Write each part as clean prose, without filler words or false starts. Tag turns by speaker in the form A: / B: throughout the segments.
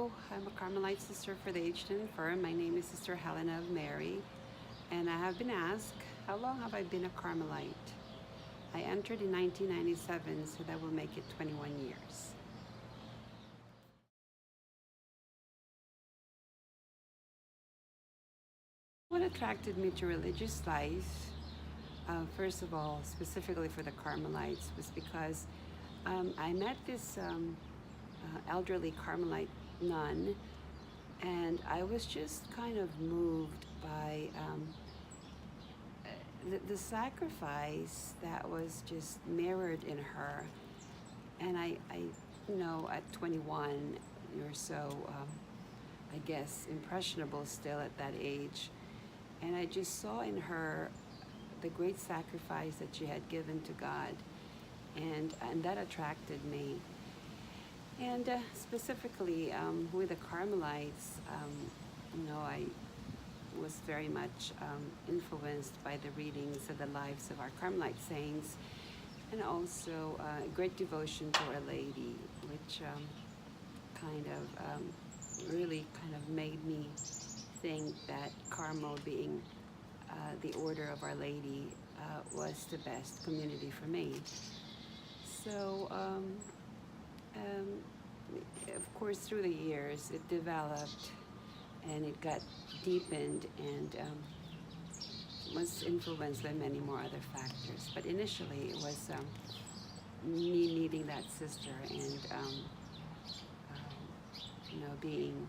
A: Hello, I'm a Carmelite sister for the aged and infirm. My name is Sister Helena of Mary, and I have been asked, how long have I been a Carmelite? I entered in 1997, so that will make it 21 years. What attracted me to religious life, first of all, specifically for the Carmelites, was because I met this elderly Carmelite nun, and I was just kind of moved by the sacrifice that was just mirrored in her. And at 21, you're so, I guess, impressionable still at that age. And I just saw in her the great sacrifice that she had given to God, and that attracted me. And specifically with the Carmelites, I was very much influenced by the readings of the lives of our Carmelite saints, and also great devotion to Our Lady, which really kind of made me think that Carmel, being the order of Our Lady, was the best community for me. So, of course, through the years, it developed and it got deepened and was influenced by many more other factors. But initially, it was me meeting that sister and being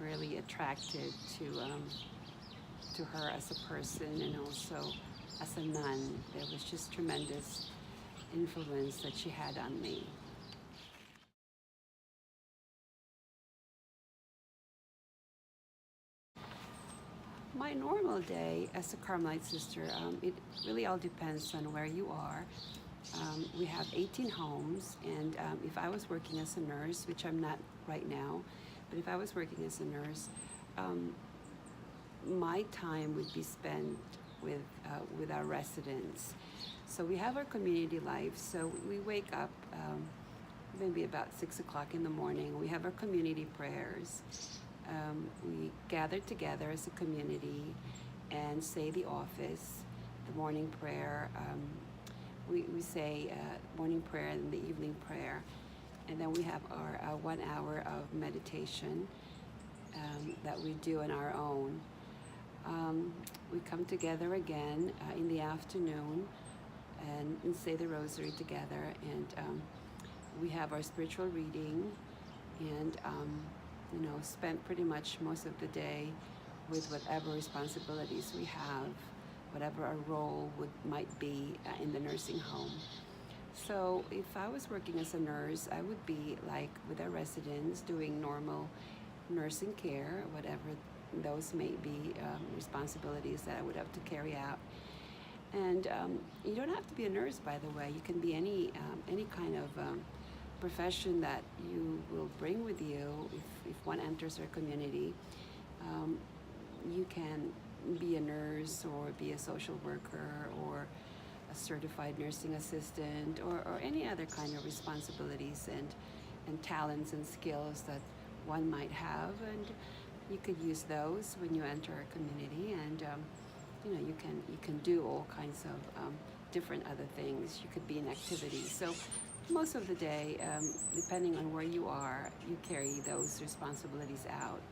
A: really attracted to her as a person and also as a nun. There was just tremendous influence that she had on me. My normal day as a Carmelite sister, it really all depends on where you are. We have 18 homes, and if I was working as a nurse, which I'm not right now, but if I was working as a nurse, my time would be spent with our residents. So we have our community life. So we wake up maybe about 6 o'clock in the morning. We have our community prayers. We gather together as a community and say the office, the morning prayer. We say morning prayer and the evening prayer. And then we have our 1 hour of meditation that we do on our own. We come together again in the afternoon and say the rosary together. And we have our spiritual reading and spent pretty much most of the day with whatever responsibilities we have, whatever our role might be in the nursing home. So if I was working as a nurse, I would be like with our residents doing normal nursing care, whatever those may be responsibilities that I would have to carry out. And you don't have to be a nurse, by the way. You can be any kind of profession that you will bring with you if one enters our community. You can be a nurse or be a social worker or a certified nursing assistant or any other kind of responsibilities and talents and skills that one might have, and you could use those when you enter our community. And you can do all kinds of different other things. You could be in activities. So most of the day, depending on where you are, you carry those responsibilities out,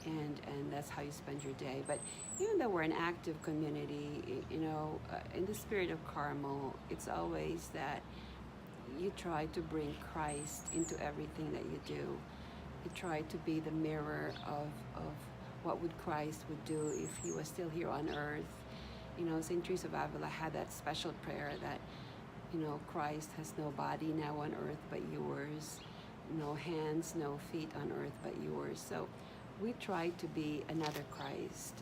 A: and that's how you spend your day. But even though we're an active community, in the spirit of Carmel, it's always that you try to bring Christ into everything that you do. You try to be the mirror of what would Christ would do if he was still here on earth. St. Teresa of Avila had that special prayer that Christ has no body now on earth but yours, no hands, no feet on earth but yours. So we try to be another Christ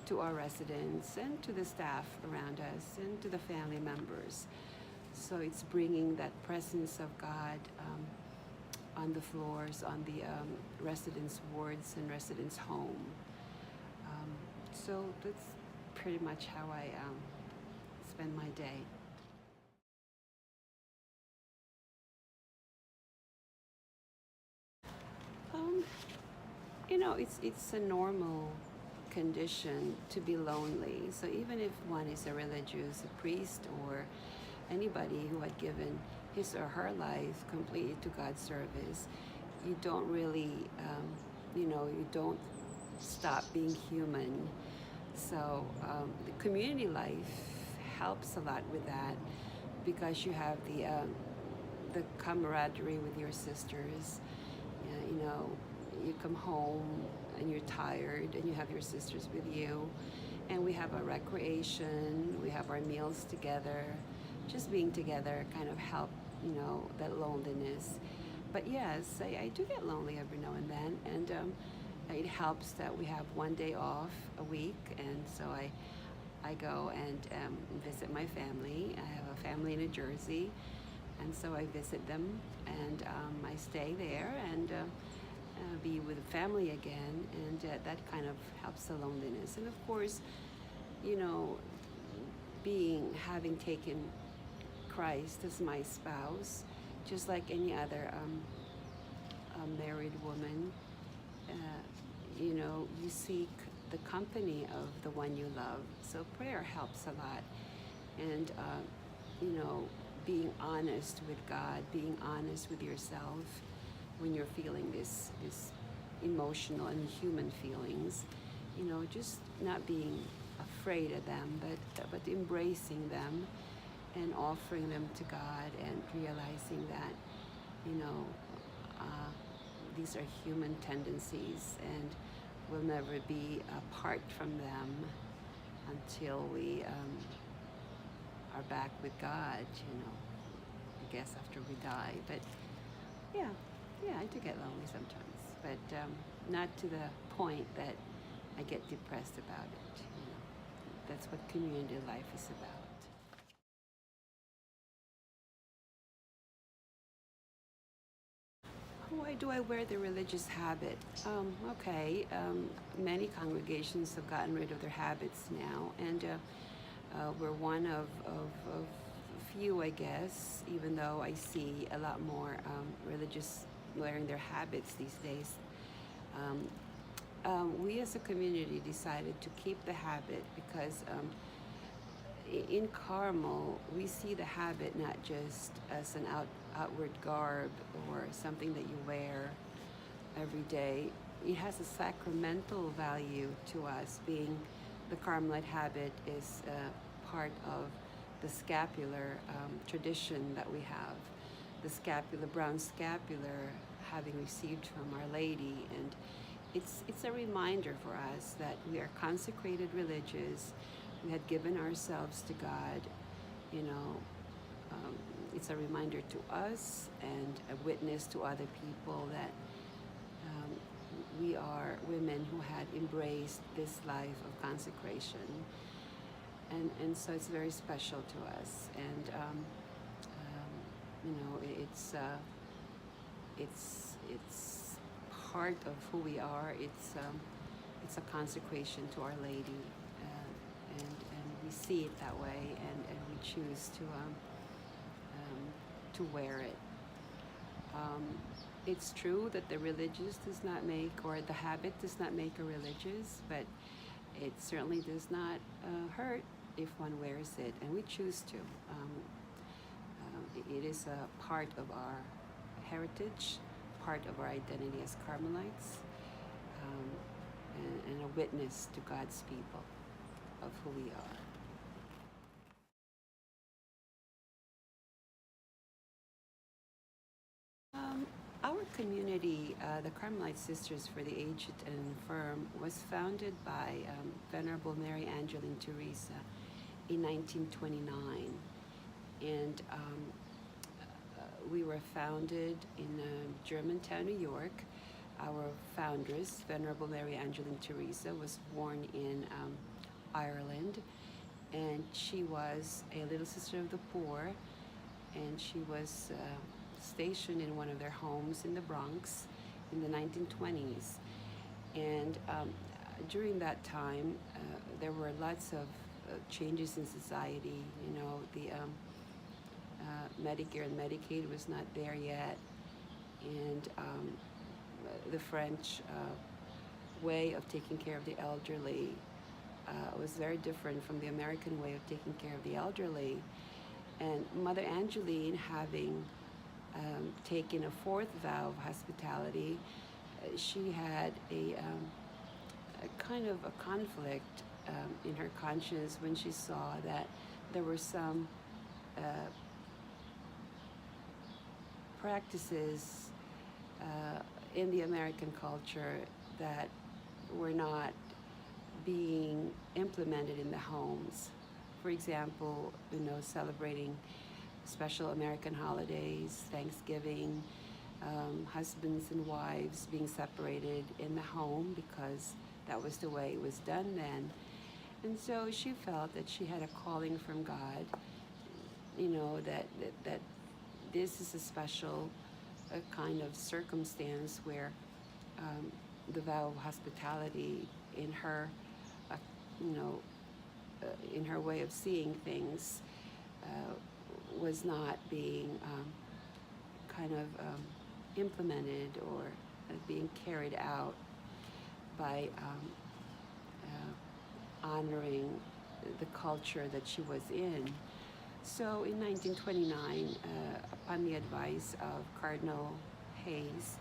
A: to our residents and to the staff around us and to the family members. So it's bringing that presence of God on the floors, on the residents' wards and residents' home. So that's pretty much how I spend my day. it's a normal condition to be lonely. So even if one is a religious, a priest, or anybody who had given his or her life completely to God's service, you don't really, you don't stop being human. So the community life helps a lot with that because you have the camaraderie with your sisters. You come home and you're tired and you have your sisters with you, and we have our recreation, we have our meals together. Just being together kind of help, that loneliness. But yes, I do get lonely every now and then, and it helps that we have one day off a week, and so I go and visit my family. I have a family in New Jersey, and so I visit them, and I stay there and be with the family again, and that kind of helps the loneliness. And of course, you know, having taken Christ as my spouse, just like any other married woman, you seek the company of the one you love. So prayer helps a lot, and being honest with God, being honest with yourself when you're feeling this emotional and human feelings, just not being afraid of them, but embracing them and offering them to God, and realizing that these are human tendencies and we'll never be apart from them until we are back with God, I guess after we die. But yeah, I do get lonely sometimes, but not to the point that I get depressed about it. That's what community life is about. Why do I wear the religious habit? Okay, many congregations have gotten rid of their habits now, and we're one of few, I guess, even though I see a lot more religious wearing their habits these days. We as a community decided to keep the habit because in Carmel, we see the habit not just as an outward garb or something that you wear every day. It has a sacramental value to us, being the Carmelite habit is part of the scapular tradition that we have. The brown scapular, having received from Our Lady, and it's a reminder for us that we are consecrated religious. We had given ourselves to God. It's a reminder to us and a witness to other people that we are women who had embraced this life of consecration, and so it's very special to us. And it's part of who we are. It's a consecration to Our Lady, and we see it that way, and we choose to wear it. It's true that the religious does not make, or the habit does not make a religious, but it certainly does not hurt if one wears it, and we choose to. It is a part of our heritage, part of our identity as Carmelites, and a witness to God's people of who we are. Our community, the Carmelite Sisters for the Aged and Infirm, was founded by Venerable Mary Angeline Teresa in 1929. And we were founded in Germantown, New York. Our foundress, Venerable Mary Angeline Teresa, was born in Ireland, and she was a little sister of the poor, and she was stationed in one of their homes in the Bronx in the 1920s. And during that time, there were lots of changes in society. The Medicare and Medicaid was not there yet, and the French way of taking care of the elderly was very different from the American way of taking care of the elderly. And Mother Angeline, having taken a fourth vow of hospitality, she had a kind of a conflict in her conscience when she saw that there were some practices in the American culture that were not being implemented in the homes. For example, celebrating special American holidays, Thanksgiving, husbands and wives being separated in the home because that was the way it was done then. And so she felt that she had a calling from God, that this is a special kind of circumstance where the vow of hospitality in her, you know, in her way of seeing things was not being implemented or being carried out by honoring the culture that she was in. So in 1929, upon the advice of Cardinal Hayes,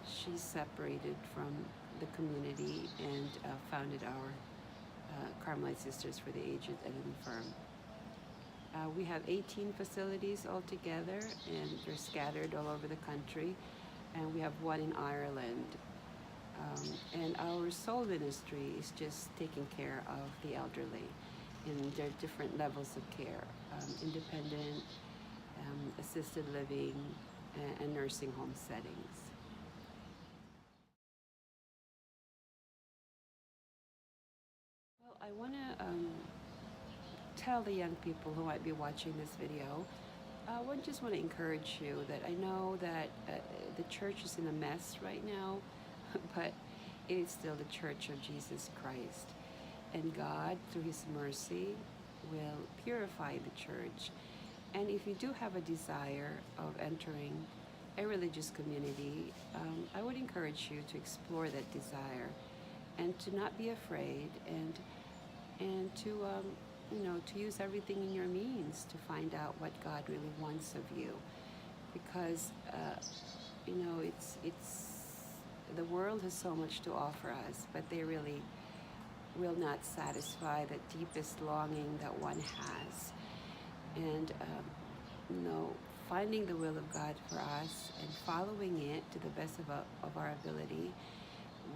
A: she separated from the community and founded our Carmelite Sisters for the Aged and Infirm. We have 18 facilities altogether, and they're scattered all over the country, and we have one in Ireland. And our sole ministry is just taking care of the elderly in their different levels of care, independent, assisted living, and nursing home settings. Well, I want to tell the young people who might be watching this video, I just want to encourage you that I know that the church is in a mess right now, but it is still the Church of Jesus Christ. And God, through His mercy, will purify the church. And if you do have a desire of entering a religious community, I would encourage you to explore that desire and to not be afraid, and to use everything in your means to find out what God really wants of you, because it's the world has so much to offer us, but they really will not satisfy the deepest longing that one has. And finding the will of God for us and following it to the best of our ability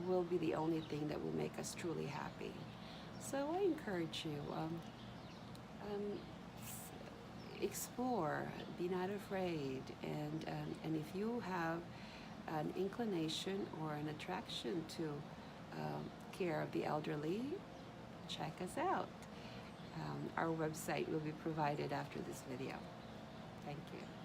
A: will be the only thing that will make us truly happy. So I encourage you, explore, be not afraid, and if you have an inclination or an attraction to care of the elderly, check us out. Our website will be provided after this video. Thank you.